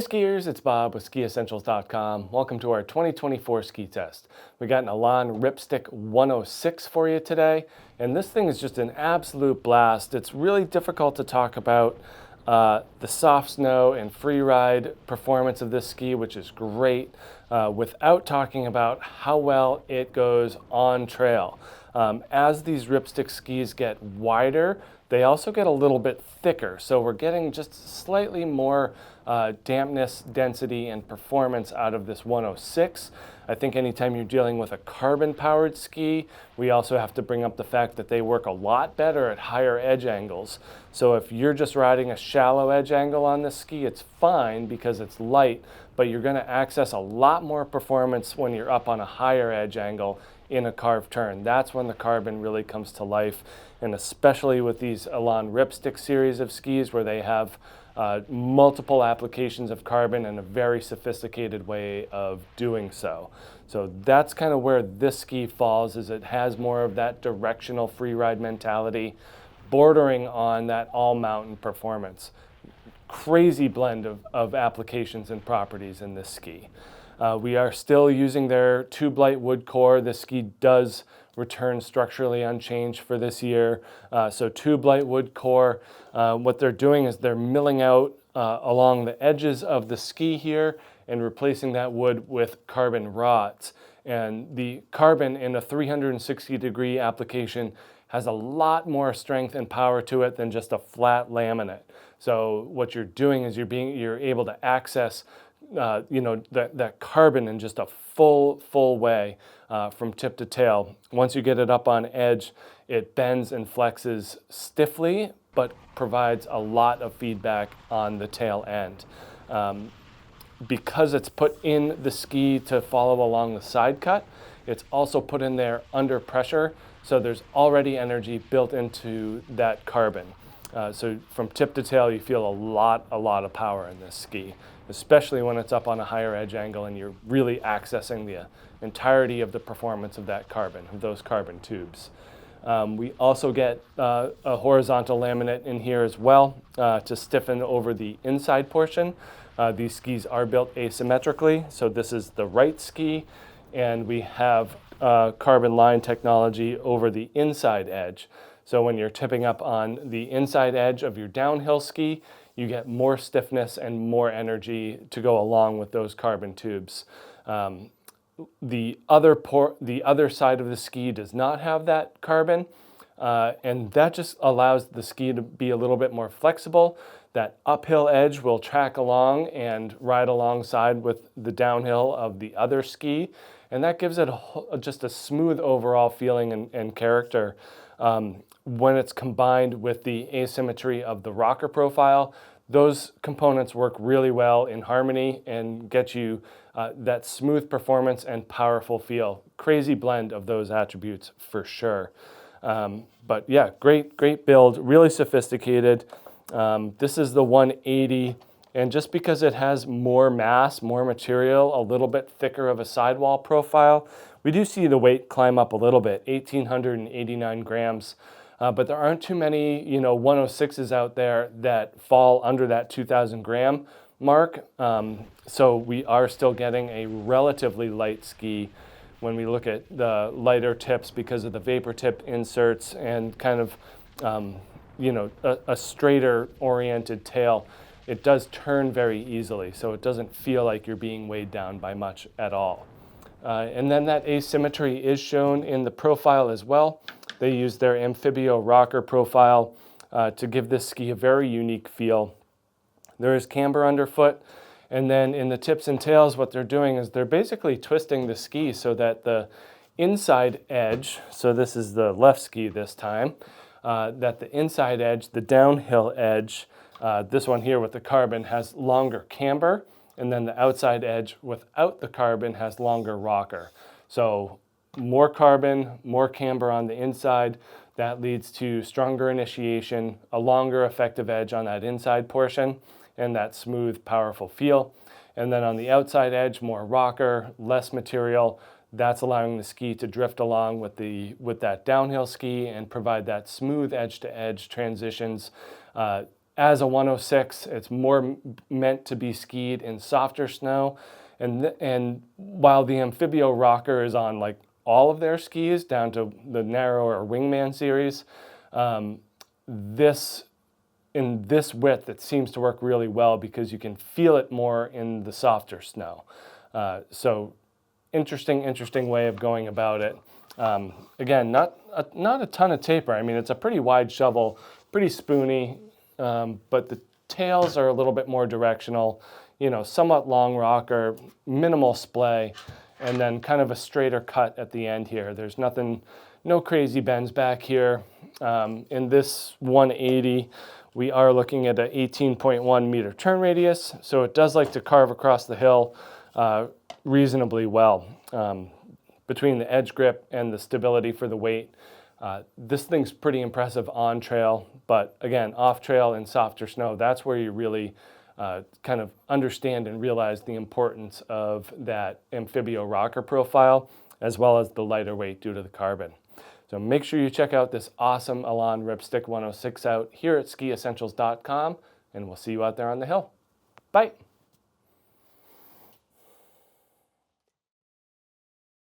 skiers, it's Bob with SkiEssentials.com. Welcome to our 2024 ski test. We got an Elan Ripstick 106 for you today, and this thing is just an absolute blast. It's really difficult to talk about the soft snow and free ride performance of this ski, which is great, without talking about how well it goes on trail. As these Ripstick skis get wider, they also get a little bit thicker, so we're getting just slightly more dampness, density, and performance out of this 106. I think anytime you're dealing with a carbon-powered ski, we also have to bring up the fact that they work a lot better at higher edge angles. So if you're just riding a shallow edge angle on this ski, it's fine because it's light, but you're going to access a lot more performance when you're up on a higher edge angle in a carved turn. That's when the carbon really comes to life, and especially with these Elan Ripstick series of skis where they have multiple applications of carbon and a very sophisticated way of doing so. So that's kind of where this ski falls, is it has more of that directional freeride mentality, bordering on that all-mountain performance. Crazy blend of applications and properties in this ski. We are still using their tube light wood core. This ski does return structurally unchanged for this year. So tube light wood core, what they're doing is they're milling out along the edges of the ski here and replacing that wood with carbon rods. And the carbon in a 360-degree application has a lot more strength and power to it than just a flat laminate. So what you're doing is you're able to access that carbon in just a full way from tip to tail. Once you get it up on edge, it bends and flexes stiffly, but provides a lot of feedback on the tail end. Because it's put in the ski to follow along the side cut, it's also put in there under pressure, so there's already energy built into that carbon. So from tip to tail, you feel a lot of power in this ski, especially when it's up on a higher edge angle and you're really accessing the entirety of the performance of that carbon, of those carbon tubes. We also get a horizontal laminate in here as well to stiffen over the inside portion. These skis are built asymmetrically, so this is the right ski, and we have carbon line technology over the inside edge. So when you're tipping up on the inside edge of your downhill ski, you get more stiffness and more energy to go along with those carbon tubes. The other side of the ski does not have that carbon, and that just allows the ski to be a little bit more flexible. That uphill edge will track along and ride alongside with the downhill of the other ski, and that gives it just a smooth overall feeling and character. When it's combined with the asymmetry of the rocker profile, those components work really well in harmony and get you that smooth performance and powerful feel. Crazy blend of those attributes for sure. But yeah, great build, really sophisticated. This is the 180, and just because it has more mass, more material, a little bit thicker of a sidewall profile, we do see the weight climb up a little bit, 1,889 grams. But there aren't too many, 106s out there that fall under that 2,000 gram mark. So we are still getting a relatively light ski when we look at the lighter tips because of the vapor tip inserts and kind of, a straighter oriented tail. It does turn very easily, so it doesn't feel like you're being weighed down by much at all. And then that asymmetry is shown in the profile as well. They use their Amphibio rocker profile to give this ski a very unique feel. There is camber underfoot, and then in the tips and tails, what they're doing is they're basically twisting the ski so that the inside edge, so this is the left ski this time, that the inside edge, the downhill edge, this one here with the carbon has longer camber, and then the outside edge without the carbon has longer rocker. So more carbon, more camber on the inside, that leads to stronger initiation, a longer effective edge on that inside portion, and that smooth, powerful feel. And then on the outside edge, more rocker, less material. That's allowing the ski to drift along with that downhill ski and provide that smooth edge-to-edge transitions as a 106, it's more meant to be skied in softer snow. And while the Amphibio rocker is on like all of their skis down to the narrower Wingman series, in this width, it seems to work really well because you can feel it more in the softer snow. So interesting way of going about it. Again, not a ton of taper. I mean, it's a pretty wide shovel, pretty spoony, but the tails are a little bit more directional, you know, somewhat long rocker, minimal splay, and then kind of a straighter cut at the end here. There's nothing, no crazy bends back here. In this 180, we are looking at an 18.1 meter turn radius, so it does like to carve across the hill reasonably well. Between the edge grip and the stability for the weight, this thing's pretty impressive on trail, but again, off trail in softer snow, that's where you really kind of understand and realize the importance of that Amphibio rocker profile, as well as the lighter weight due to the carbon. So make sure you check out this awesome Elan Ripstick 106 out here at skiessentials.com, and we'll see you out there on the hill. Bye.